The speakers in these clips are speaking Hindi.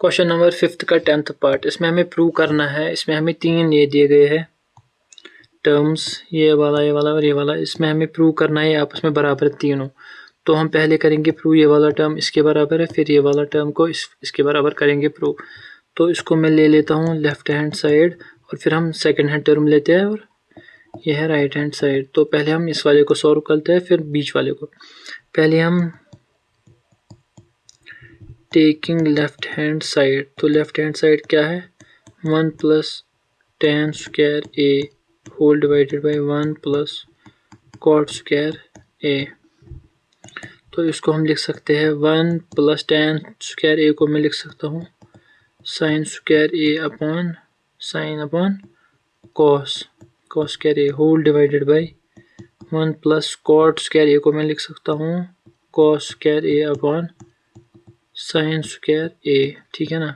क्वेश्चन नंबर 5 का 10th पार्ट। इसमें हमें प्रूव करना है। इसमें हमें 3 ये दिए गए हैं टर्म्स, ये वाला और ये वाला। इसमें हमें प्रूव करना है आपस में बराबर तीनों। तो हम पहले करेंगे प्रूव ये वाला टर्म इसके बराबर है, फिर ये वाला टर्म को इसके बराबर करेंगे प्रूव। तो इसको मैं ले लेता हूँ लेफ्ट हैंड साइड और फिर हम सेकंड हैंड टर्म लेते हैं और ये है राइट हैंड साइड। तो पहले हम इस वाले को सॉल्व करते हैं फिर बीच वाले को। पहले हम टेकिंग लेफ्ट हैंड साइड, तो लेफ्ट हैंड साइड क्या है 1 plus tan square a whole divided by 1 plus cot square a। तो इसको हम लिख सकते हैं 1 प्लस tan स्क्वायर a को मैं लिख सकता हूँ sin square a upon sin upon cos square a whole divided by 1 plus cot square a को मैं लिख सकता हूँ cos square a upon sine square A. ठीक है ना।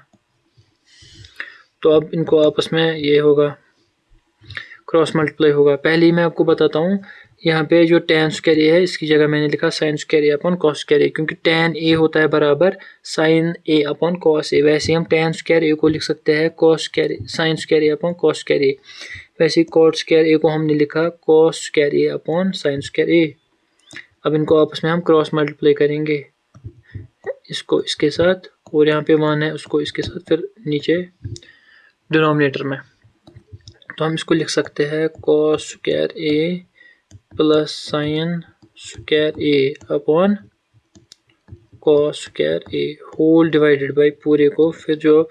तो अब इनको आपस में ये होगा क्रॉस मल्टीप्लाई होगा। पहले ही मैं आपको बताता हूँ यहाँ पे जो tan स्क्वायर ए है इसकी जगह मैंने लिखा sign square A upon cos square ए, क्योंकि tan ए होता है बराबर sign A upon cos A. वैसे हम tan स्क्वायर ए को लिख सकते हैं cos square sine square A upon cos square ए। वैसे ही cot स्क्वायर ए को हमने लिखा cos square A upon sine square ए। अब इनको आपस में हम क्रॉस मल्टीप्लाई करेंगे, इसको इसके साथ और यहाँ पे 1 है उसको इसके साथ, फिर नीचे डिनोमिनेटर में। तो हम इसको लिख सकते हैं cos square A plus sine square A upon cos square A whole divided by पूरे को। फिर जो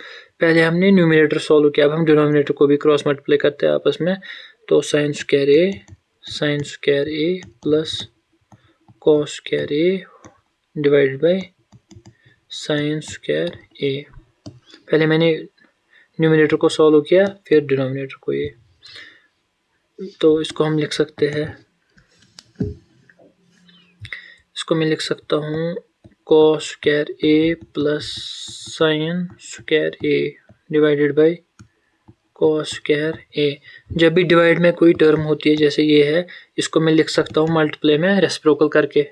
पहले हमने न्यूमिनेटर सॉल्व किया अब हम डिनोमिनेटर को भी क्रॉस मल्टीप्लाई करते हैं आपस में। तो sine square A plus cos square A divided by sine square A. पहले मैंने न्यूमिनेटर को सॉल्व किया फिर डिनोमिनेटर को ये। तो इसको हम लिख सकते हैं, इसको मैं लिख सकता हूँ cos square A plus sine square A divided by cos square A. जब भी डिवाइड में कोई टर्म होती है जैसे ये है, इसको मैं लिख सकता हूँ मल्टीप्लाई में रेसिप्रोकल करके।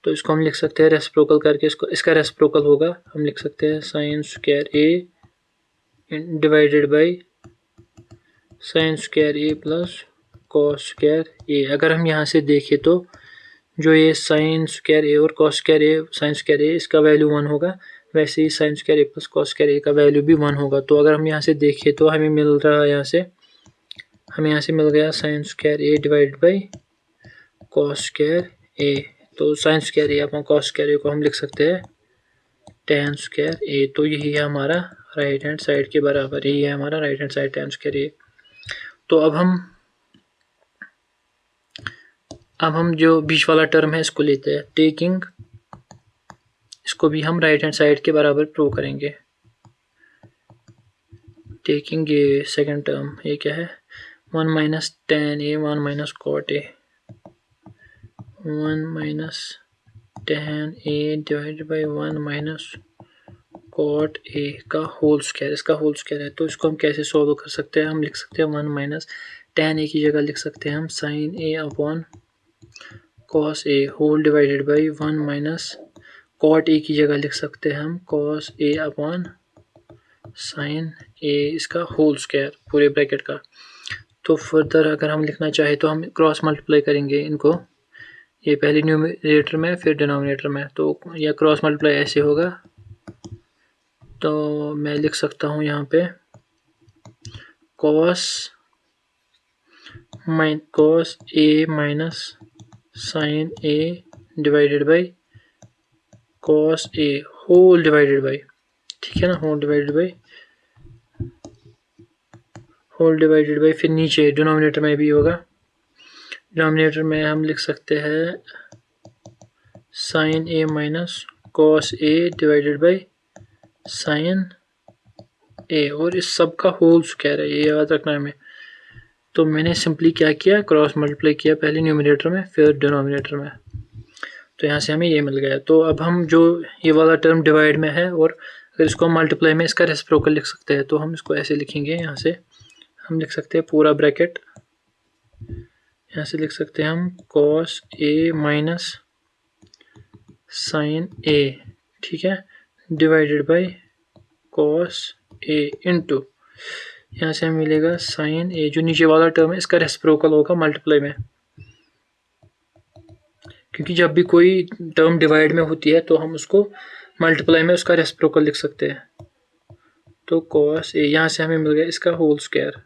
तो इसको हम लिख सकते हैं रेसिप्रोकल करके, इसका रेसिप्रोकल होगा हम लिख सकते हैं sine square A divided by sine square A plus cos square A. अगर हम यहाँ से देखें तो जो ये साइन स्क्वायर ए और cos स्क्वायर ए साइन स्क्वायर ए इसका वैल्यू 1 होगा, वैसे ही sign square A plus cos square ए का वैल्यू भी 1 होगा। तो अगर हम यहाँ से देखें तो हमें मिल रहा है हमें यहाँ से मिल गया sine square A divided by cos square A. तो sine square A upon cos square A को हम लिख सकते हैं tan स्क्वायर ए। तो यही है हमारा राइट हैंड साइड के बराबर, यही है हमारा right hand side tan square A. तो अब हम जो बीच वाला टर्म है इसको लेते हैं टेकिंग, इसको भी हम राइट हैंड साइड के बराबर प्रूव करेंगे। टेकिंग ये सेकंड टर्म ये क्या है 1 minus tan A 1 minus cot A 1 minus tan A divided by 1 minus cot ए का होल स्क्वायर, इसका होल स्क्वायर है। तो इसको हम कैसे सॉल्व कर सकते हैं, हम लिख सकते हैं 1 माइनस tan ए की जगह लिख सकते हैं हम sine A upon cos A whole divided by 1 minus cot A की जगह लिख सकते हैं हम cos A upon sine A इसका होल स्क्वायर पूरे ब्रैकेट का। तो फर्दर अगर हम लिखना चाहे तो हम क्रॉस मल्टीप्लाई करेंगे इनको, ये पहले न्यूमरेटर में फिर डिनोमिनेटर में। तो यह क्रॉस मल्टीप्लाई ऐसे होगा, तो मैं लिख सकता हूँ यहाँ पे cos A minus sine A divided by cos A whole divided by, ठीक है ना, होल डिवाइडेड बाई फिर नीचे डिनोमिनेटर में भी होगा। डिनोमिनेटर में हम लिख सकते हैं sine A minus cos A divided by sine A, और इस सब का होल स्क्वायर है, ये याद रखना है हमें। तो मैंने सिंपली क्या किया क्रॉस मल्टीप्लाई किया पहले न्यूमिनेटर में फिर डिनोमिनेटर में, तो यहाँ से हमें ये मिल गया। तो अब हम जो ये वाला टर्म डिवाइड में है और अगर इसको मल्टीप्लाई में इसका रेसिप्रोकल लिख सकते हैं, तो हम इसको ऐसे लिखेंगे, यहाँ से हम लिख सकते हैं पूरा ब्रैकेट, यहाँ से लिख सकते हैं हम cos ए माइनस साइन ए, ठीक है, divided by cos A into यहाँ से हमें मिलेगा साइन ए, जो नीचे वाला टर्म है इसका रेसिप्रोकल होगा मल्टीप्लाई में, क्योंकि जब भी कोई टर्म डिवाइड में होती है तो हम उसको मल्टीप्लाई में उसका रेसिप्रोकल लिख सकते हैं। तो कॉस ए, यहाँ से हमें मिल गया इसका होल स्क्वायर,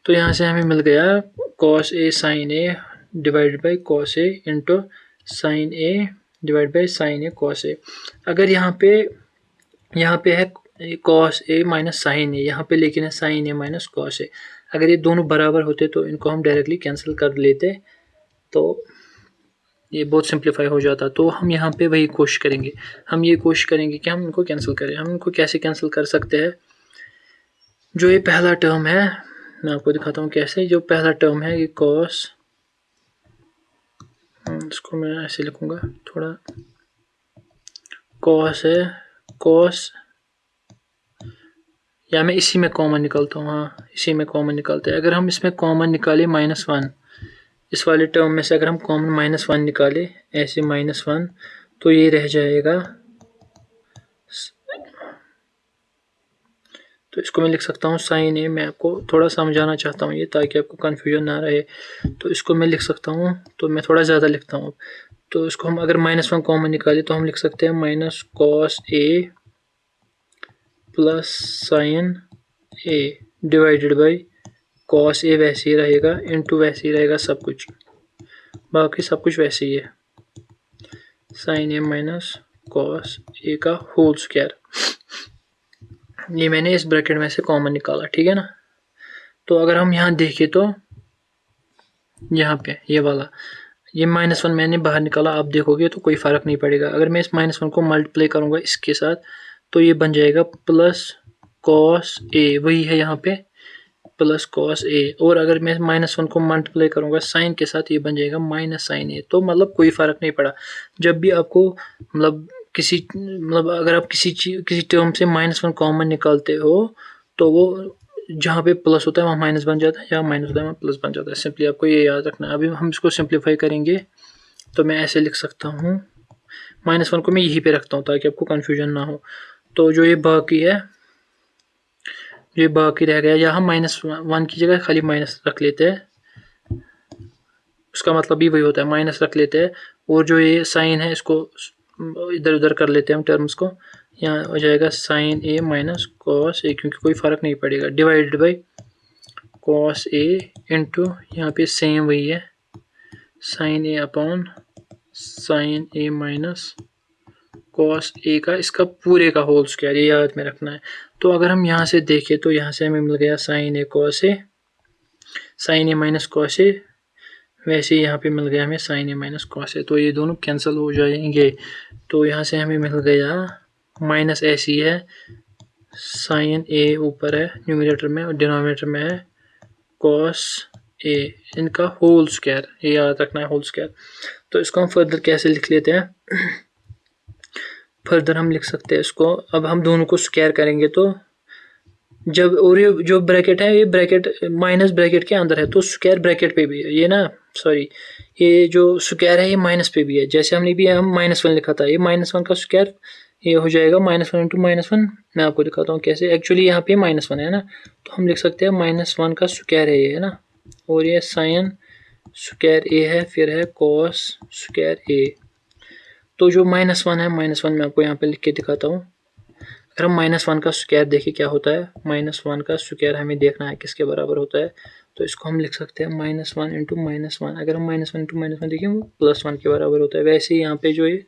तो यहाँ से हमें मिल गया cos A sine A divided by cos A into sine A divide by sine A cos A. अगर यहाँ पे है cos A minus sine A, यहाँ पे लेकिन है sine A minus cos A. अगर ये दोनों बराबर होते तो इनको हम डायरेक्टली कैंसिल कर लेते, तो ये बहुत सिंप्लीफाई हो जाता। तो हम यहाँ पे वही कोशिश करेंगे, हम ये कोशिश करेंगे कि हम इनको कैंसिल करें। हम इनको कैसे कैंसिल कर सकते हैं? जो ये पहला टर्म है मैं आपको दिखाता हूँ कैसे। जो पहला टर्म है ये कॉस, इसको मैं ऐसे लिखूँगा थोड़ा, कॉस है, कॉस, या मैं इसी में कॉमन निकालता हूँ, हाँ इसी में कॉमन निकालते हैं। अगर हम इसमें कॉमन निकालें -1, इस वाले टर्म में से अगर हम कॉमन -1 निकालें ऐसे -1, तो ये रह जाएगा, तो इसको मैं लिख सकता हूँ साइन ए। मैं आपको थोड़ा समझाना चाहता हूँ ये, ताकि आपको कन्फ्यूजन ना रहे। तो इसको मैं लिख सकता हूँ, तो मैं थोड़ा ज़्यादा लिखता हूँ। तो इसको हम अगर -1 कॉमन निकालें तो हम लिख सकते हैं minus cos A plus sine A divided by cos A वैसे ही रहेगा इंटू वैसे ही रहेगा सब कुछ, बाकी सब कुछ वैसे ही है, साइन ए माइनस कॉस ए का होल स्क्वायर। ये मैंने इस ब्रैकेट में से कॉमन निकाला, ठीक है ना। तो अगर हम यहाँ देखें तो यहाँ पे ये वाला, ये -1 मैंने बाहर निकाला, आप देखोगे तो कोई फ़र्क नहीं पड़ेगा। अगर मैं इस -1 को मल्टीप्लाई करूँगा इसके साथ तो ये बन जाएगा प्लस कॉस ए, वही है यहाँ पे प्लस कॉस ए। और अगर मैं -1 को मल्टीप्लाई करूँगा साइन के साथ, ये बन जाएगा माइनस साइन ए। तो मतलब कोई फ़र्क नहीं पड़ा। जब भी आपको मतलब अगर आप किसी टर्म से -1 कॉमन निकालते हो तो वो जहाँ पे प्लस होता है वहाँ माइनस बन जाता है, जहाँ माइनस होता है वहाँ प्लस बन जाता है। सिंपली आपको ये याद रखना है। अभी हम इसको सिंप्लीफाई करेंगे तो मैं ऐसे लिख सकता हूँ, -1 को मैं यहीं पे रखता हूँ ताकि आपको कन्फ्यूजन ना हो। तो जो ये बाकी है, ये बाकी रह गया, यहाँ -1 की जगह खाली माइनस रख लेते हैं, उसका मतलब भी वही होता है, माइनस रख लेते हैं। और जो ये साइन है इसको इधर उधर कर लेते हैं हम टर्म्स को, यहाँ हो जाएगा साइन ए माइनस कॉस ए, क्योंकि कोई फ़र्क नहीं पड़ेगा, divided by cos A into यहाँ पे सेम वही है sine A upon sine A minus cos ए का, इसका पूरे का होल स्क्वायर, ये याद में रखना है। तो अगर हम यहाँ से देखें तो यहाँ से हमें मिल गया sign A cos A, sine A minus cos A, वैसे यहाँ पे मिल गया हमें साइन ए माइनस कॉस ए। तो ये दोनों कैंसिल हो जाएंगे। तो यहाँ से हमें मिल गया माइनस ऐसी है, साइन ए ऊपर है न्यूमरेटर में और डिनोमिनेटर में है कॉस ए, इनका होल स्क्वायर, ये याद रखना है होल स्क्वायर। तो इसको हम फर्दर कैसे लिख लेते हैं, फर्दर हम लिख सकते हैं इसको, अब हम दोनों को स्क्वायर करेंगे तो जब, और ये जो ब्रैकेट है ये ब्रैकेट माइनस ब्रैकेट के अंदर है तो स्क्वायर ब्रैकेट पे भी है ये ना, सॉरी ये जो स्क्वायर है ये माइनस पे भी है। जैसे हमने भी हम -1 लिखा था, ये -1 का स्क्वायर ये हो जाएगा -1 इंटू -1। मैं आपको दिखाता हूँ कैसे। एक्चुअली यहाँ पे -1 है ना, तो हम लिख सकते हैं -1 का स्क्वायर है ये, है ना। और ये साइन स्क्वायर ए है, फिर है कॉस स्क्वायर ए। तो जो -1 है, -1 मैं आपको यहाँ पे लिख के दिखाता हूँ। अगर हम -1 का स्क्वायर देखें क्या होता है, -1 का स्क्वायर हमें देखना है किसके बराबर होता है। तो इसको हम लिख सकते हैं -1 इंटू -1। अगर हम -1 इंटू -1 देखें वो +1 के बराबर होता है। वैसे ही यहाँ पे जो ये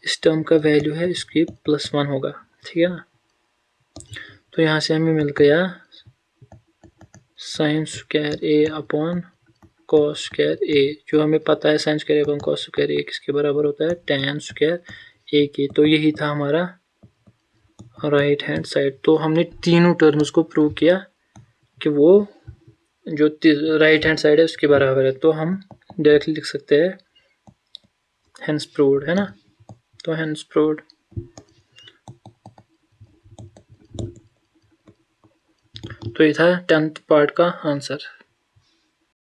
इस टर्म का वैल्यू है इसकी +1 होगा, ठीक है ना। तो यहाँ से हमें मिल गया sine square A upon cos square A. जो हमें पता है sine square upon cos square A किसके बराबर होता है, tan स्क्वायर ए के। तो यही था हमारा राइट हैंड साइड। तो हमने तीनों टर्म्स को प्रूव किया कि वो जो राइट हैंड साइड है उसके बराबर है। तो हम डायरेक्टली लिख सकते हैं हेंस प्रूव्ड, है ना। तो हेंस प्रूव्ड। तो ये था 10th पार्ट का आंसर।